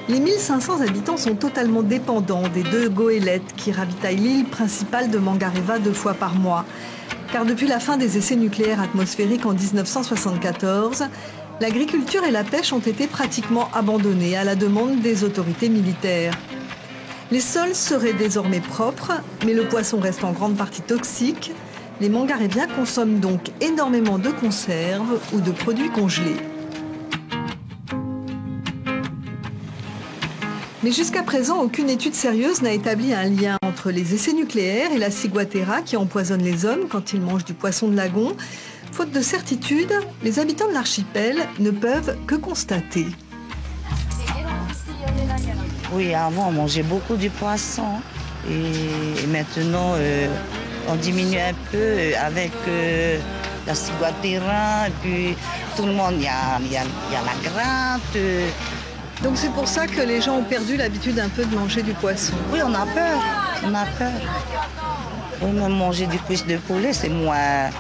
Les 1500 habitants sont totalement dépendants des 2 goélettes qui ravitaillent l'île principale de Mangareva 2 fois par mois. Car depuis la fin des essais nucléaires atmosphériques en 1974, l'agriculture et la pêche ont été pratiquement abandonnées à la demande des autorités militaires. Les sols seraient désormais propres, mais le poisson reste en grande partie toxique. Les Mangaréviens consomment donc énormément de conserves ou de produits congelés. Mais jusqu'à présent, aucune étude sérieuse n'a établi un lien entre les essais nucléaires et la ciguatera qui empoisonne les hommes quand ils mangent du poisson de lagon. Faute de certitude, les habitants de l'archipel ne peuvent que constater. Oui, avant on mangeait beaucoup du poisson et maintenant on diminue un peu avec la ciguatera et puis tout le monde, il y a la gratte. Donc c'est pour ça que les gens ont perdu l'habitude un peu de manger du poisson. Oui, on a peur. Oui, même manger du cuisse de poulet, c'est moins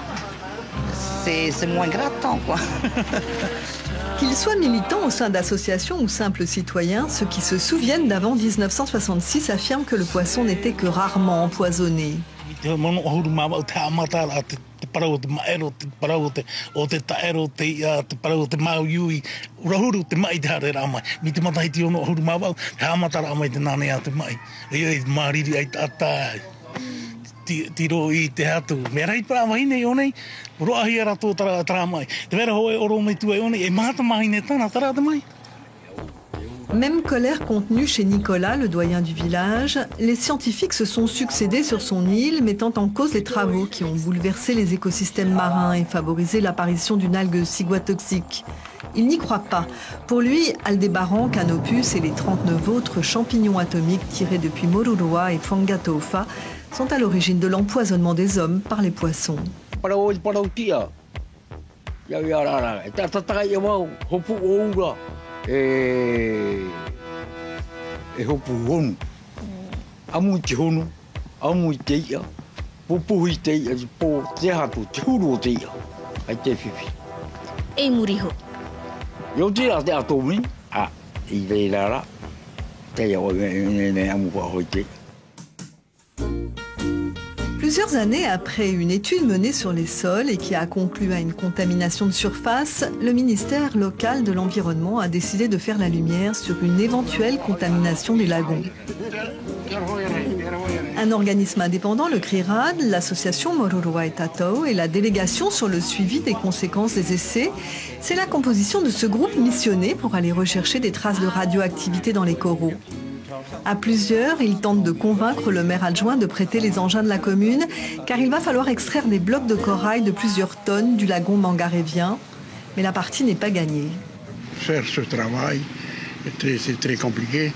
grattant, quoi. Qu'ils soient militants au sein d'associations ou simples citoyens, ceux qui se souviennent d'avant 1966 affirment que le poisson n'était que rarement empoisonné. Même colère contenue chez Nicolas, le doyen du village. Les scientifiques se sont succédés sur son île, mettant en cause les travaux qui ont bouleversé les écosystèmes marins et favorisé l'apparition d'une algue ciguatoxique. Il n'y croit pas. Pour lui, Aldébaran, Canopus et les 39 autres champignons atomiques tirés depuis Moruroa et Fangatofa sont à l'origine de l'empoisonnement des hommes par les poissons. Et Muriho. Plusieurs années après une étude menée sur les sols et qui a conclu à une contamination de surface, le ministère local de l'Environnement a décidé de faire la lumière sur une éventuelle contamination des lagons. Un organisme indépendant, le CRIRAD, l'association Moruroa et Tatau et la délégation sur le suivi des conséquences des essais, c'est la composition de ce groupe missionné pour aller rechercher des traces de radioactivité dans les coraux. À plusieurs, ils tentent de convaincre le maire adjoint de prêter les engins de la commune, car il va falloir extraire des blocs de corail de plusieurs tonnes du lagon mangarévien. Mais la partie n'est pas gagnée. Faire ce travail, c'est très compliqué.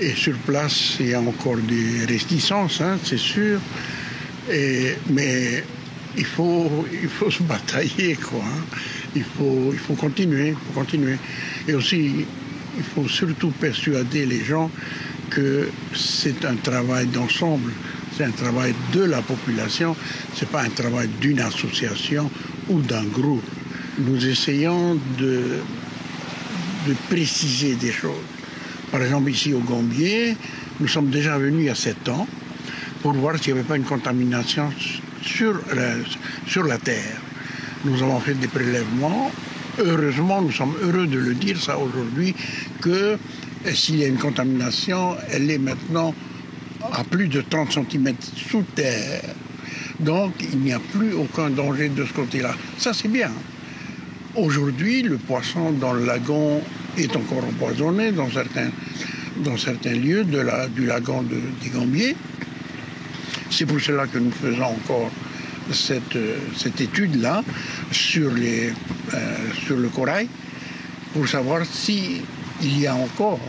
Et sur place, il y a encore des réticences, hein, c'est sûr. Mais il faut se batailler, quoi. Hein. Il faut continuer. Et aussi, il faut surtout persuader les gens que c'est un travail d'ensemble, c'est un travail de la population, c'est pas un travail d'une association ou d'un groupe. Nous essayons de préciser des choses. Par exemple, ici au Gambier, nous sommes déjà venus il y a 7 ans pour voir s'il n'y avait pas une contamination sur la terre. Nous avons fait des prélèvements. Heureusement, nous sommes heureux de le dire ça aujourd'hui, que s'il y a une contamination, elle est maintenant à plus de 30 cm sous terre. Donc, il n'y a plus aucun danger de ce côté-là. Ça, c'est bien. Aujourd'hui, le poisson dans le lagon est encore empoisonné dans certains lieux du lagon des Gambiers. C'est pour cela que nous faisons encore cette étude-là sur le corail, pour savoir s'il y a encore.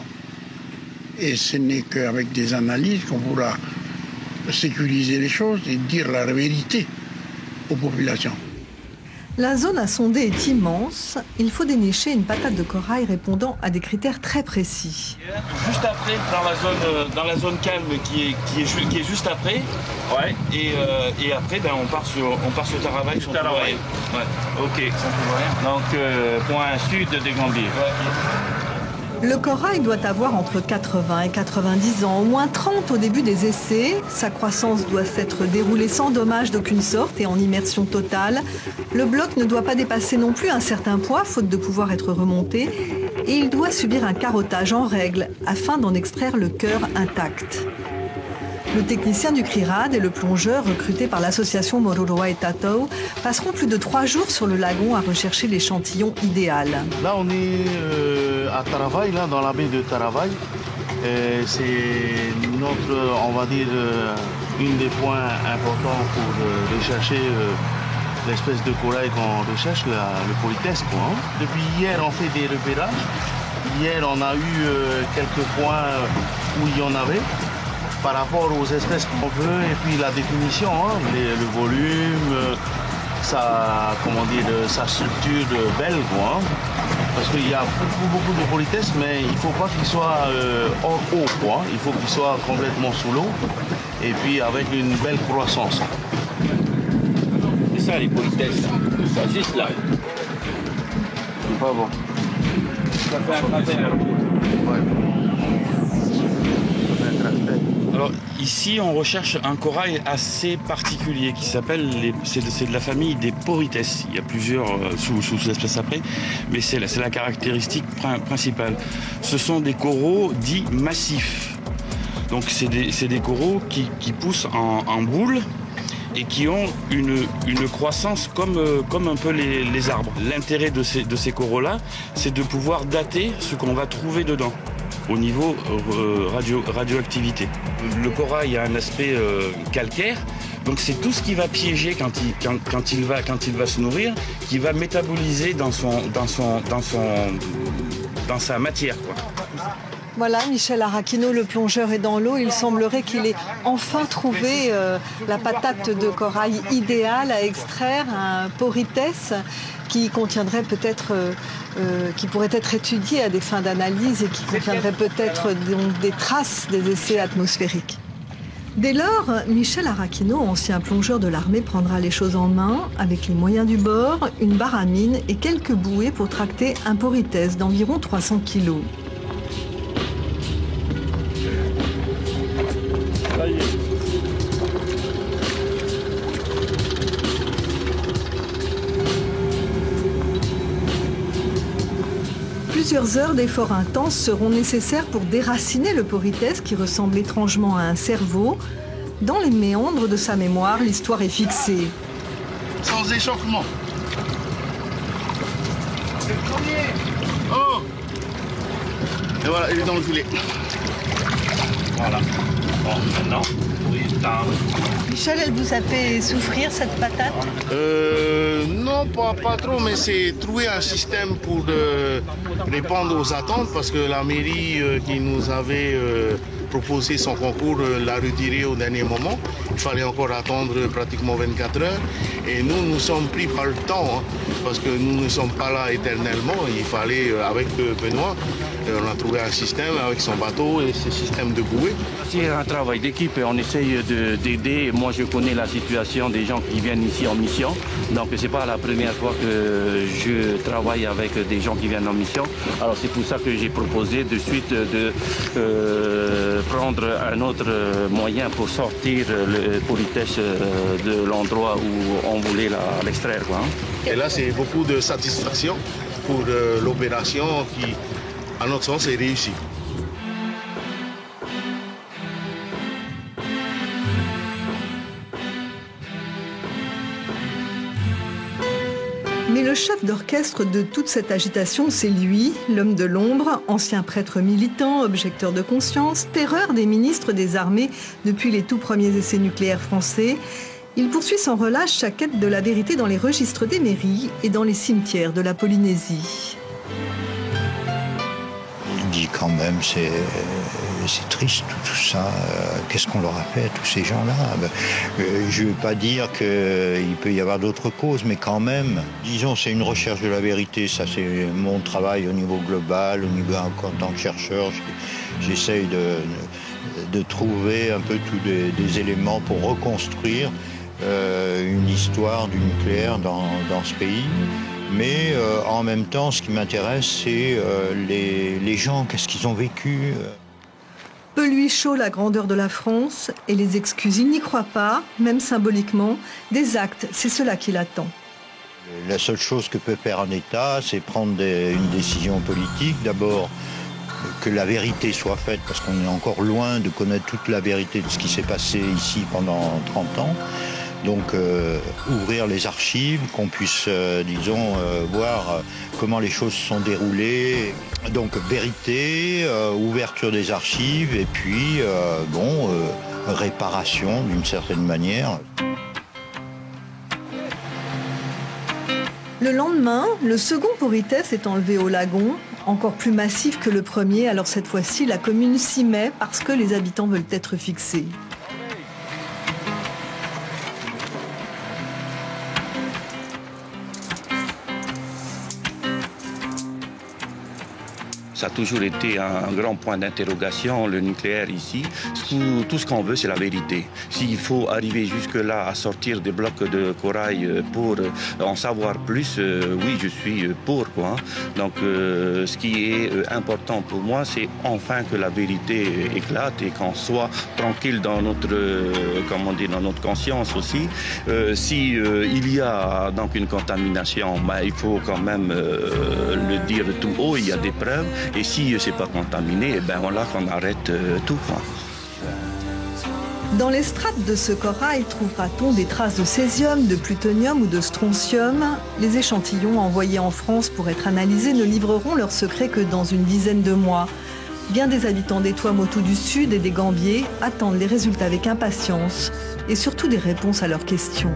Et ce n'est qu'avec des analyses qu'on pourra sécuriser les choses et dire la vérité aux populations. La zone à sonder est immense. Il faut dénicher une patate de corail répondant à des critères très précis. Juste après, dans la zone calme qui est juste après, ouais. Et après, on part sur Taravac. Ouais. Ok. Donc, point sud des Gambiers. Ouais. Le corail doit avoir entre 80 et 90 ans, au moins 30 au début des essais. Sa croissance doit s'être déroulée sans dommage d'aucune sorte et en immersion totale. Le bloc ne doit pas dépasser non plus un certain poids, faute de pouvoir être remonté. Et il doit subir un carottage en règle, afin d'en extraire le cœur intact. Le technicien du CRIRAD et le plongeur recruté par l'association Moruroa et Tatao passeront plus de 3 jours sur le lagon à rechercher l'échantillon idéal. Là, on est à Taravai, là, dans la baie de Taravai. C'est notre, on va dire, une des points importants pour rechercher l'espèce de corail qu'on recherche, le polytès. Depuis hier, on fait des repérages. Hier, on a eu quelques points où il y en avait. Par rapport aux espèces qu'on veut et puis la définition, le volume, sa structure belle, quoi. Parce qu'il y a beaucoup de politesse, mais il ne faut pas qu'il soit hors eau, quoi. Il faut qu'il soit complètement sous l'eau et puis avec une belle croissance. C'est ça les politesses, ça juste là. C'est pas bon. Ça fait un cratère. Ouais. Alors ici on recherche un corail assez particulier qui s'appelle, c'est de la famille des Porites. Il y a plusieurs sous-espèces après, mais c'est la caractéristique principale. Ce sont des coraux dits massifs. Donc c'est des coraux qui poussent en boule et qui ont une croissance comme un peu les arbres. L'intérêt de ces coraux-là, c'est de pouvoir dater ce qu'on va trouver dedans au niveau radioactivité. Le corail a un aspect calcaire, donc c'est tout ce qui va piéger quand il va se nourrir, qui va métaboliser dans sa matière, quoi. Voilà, Michel Arachino, le plongeur, est dans l'eau. Il semblerait qu'il ait enfin trouvé la patate de corail idéale à extraire, un Porites qui contiendrait peut-être, qui pourrait être étudié à des fins d'analyse et qui contiendrait peut-être des traces des essais atmosphériques. Dès lors, Michel Arachino, ancien plongeur de l'armée, prendra les choses en main avec les moyens du bord, une barre à mine et quelques bouées pour tracter un Porites d'environ 300 kg. Plusieurs heures d'efforts intenses seront nécessaires pour déraciner le Porites qui ressemble étrangement à un cerveau. Dans les méandres de sa mémoire, l'histoire est fixée. Sans échauffement. C'est le premier. Oh. Et voilà, il est dans le filet. Voilà. Bon, maintenant, oui, Michel, elle vous a fait souffrir cette patate? Non, pas trop, mais c'est trouver un système pour répondre aux attentes parce que la mairie qui nous avait proposé son concours l'a retiré au dernier moment. Il fallait encore attendre pratiquement 24 heures. Et nous sommes pris par le temps, parce que nous ne sommes pas là éternellement. Il fallait, avec Benoît, on a trouvé un système avec son bateau et ce système de bouée. C'est un travail d'équipe et on essaye d'aider. Moi, je connais la situation des gens qui viennent ici en mission. Donc, c'est pas la première fois que je travaille avec des gens qui viennent en mission. Alors, c'est pour ça que j'ai proposé de suite de prendre un autre moyen pour sortir le Porites de l'endroit où on voulait l'extraire. Et là, c'est beaucoup de satisfaction pour l'opération qui, à notre sens, est réussie. Mais le chef d'orchestre de toute cette agitation, c'est lui, l'homme de l'ombre, ancien prêtre militant, objecteur de conscience, terreur des ministres des armées depuis les tout premiers essais nucléaires français. Il poursuit sans relâche sa quête de la vérité dans les registres des mairies et dans les cimetières de la Polynésie. Il dit quand même, c'est triste tout ça. Qu'est-ce qu'on leur a fait à tous ces gens-là? Je ne veux pas dire qu'il peut y avoir d'autres causes, mais quand même, disons, c'est une recherche de la vérité. Ça, c'est mon travail au niveau global, au niveau en tant que chercheur. J'essaye de trouver un peu tous des éléments pour reconstruire une histoire du nucléaire dans ce pays. Mais en même temps, ce qui m'intéresse, c'est les gens, qu'est-ce qu'ils ont vécu. Peu lui chaud la grandeur de la France et les excuses. Il n'y croit pas, même symboliquement. Des actes, c'est cela qu'il attend. La seule chose que peut faire un État, c'est prendre une décision politique. D'abord, que la vérité soit faite, parce qu'on est encore loin de connaître toute la vérité de ce qui s'est passé ici pendant 30 ans. Donc ouvrir les archives, qu'on puisse, voir comment les choses se sont déroulées. Donc vérité, ouverture des archives et puis, réparation d'une certaine manière. Le lendemain, le second Porites est enlevé au lagon, encore plus massif que le premier. Alors cette fois-ci, la commune s'y met parce que les habitants veulent être fixés. Ça a toujours été un grand point d'interrogation, le nucléaire ici. Tout ce qu'on veut, c'est la vérité. S'il faut arriver jusque-là à sortir des blocs de corail pour en savoir plus, oui, je suis pour, quoi. Donc, ce qui est important pour moi, c'est enfin que la vérité éclate et qu'on soit tranquille dans notre, dans notre conscience aussi. Si il y a donc une contamination, il faut quand même le dire tout haut, il y a des preuves. Et si c'est pas contaminé, voilà qu'on arrête tout, quoi. Dans les strates de ce corail, trouvera-t-on des traces de césium, de plutonium ou de strontium? Les échantillons envoyés en France pour être analysés ne livreront leur secret que dans une dizaine de mois. Bien des habitants des Tuamotu du Sud et des Gambiers attendent les résultats avec impatience et surtout des réponses à leurs questions.